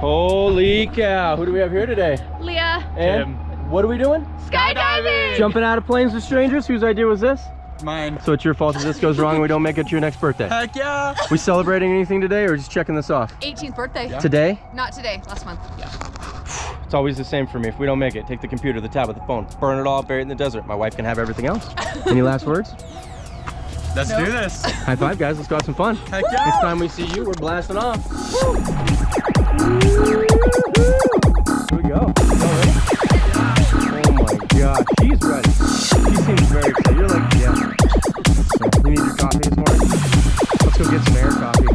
Holy cow. Who do we have here today? Leah. And Tim. what are we doing? Skydiving! Jumping out of planes with strangers? Whose idea was this? Mine. So it's your fault if this goes wrong and we don't make it to your next birthday. Heck yeah. We celebrating anything today or just checking this off? 18th birthday. Yeah. Today? Not today, last month. It's always the same for me. If we don't make it, take the computer, the tablet, the phone, burn it all, bury it in the desert. My wife can have everything else. Any last words? Let's do this. High five, guys. Let's go have some fun. Heck yeah. Next time we see you, we're blasting off. Here we go. You ready? Oh my gosh, she's ready. She seems very excited. You're like, yeah. You need your coffee this morning? Let's go get some air coffee.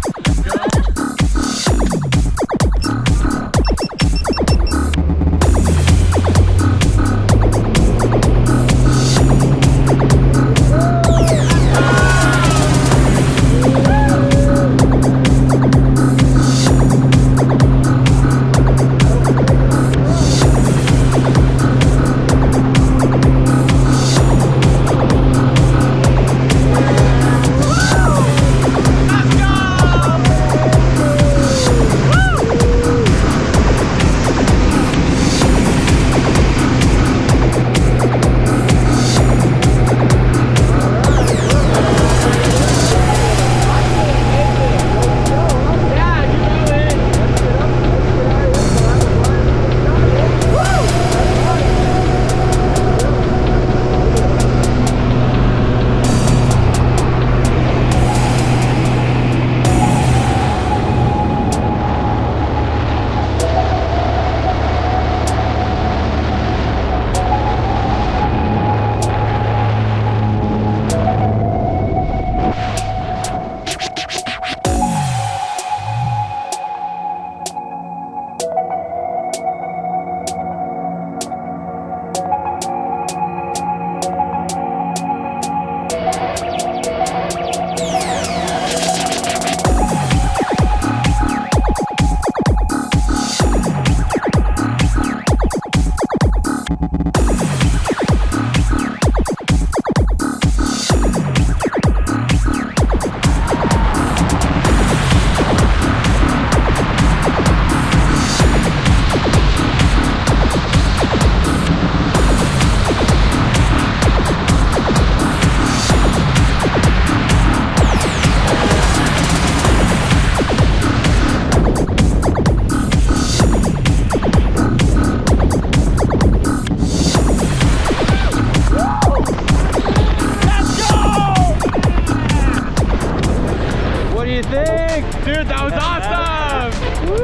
Dude, that was awesome! Woo!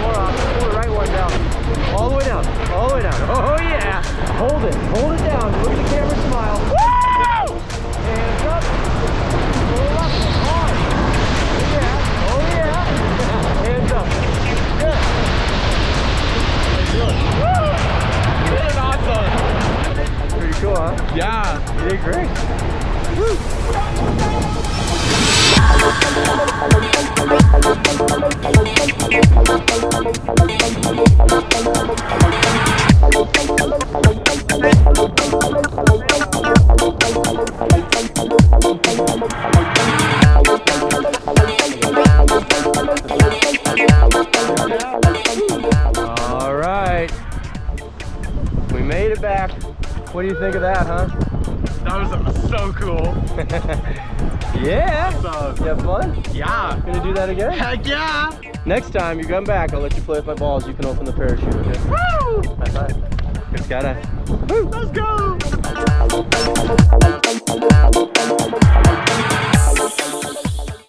More off. Pull the right one down. All the way down. All the way down. Oh yeah! Hold it. Hold it down. Look at the camera, smile. Woo! Hands up. Pull up. On. Oh yeah. Oh yeah. Hands up. Good. You did awesome! Pretty cool, huh? Yeah. You did great. Woo! All right. We made it back. What do you think of that, huh? That was so cool. Yeah. Awesome. You have fun? Yeah. Gonna do that again? Heck yeah. Next time you come back, I'll let you play with my balls. You can open the parachute, okay? Woo! High five. Good skydive. Let's go.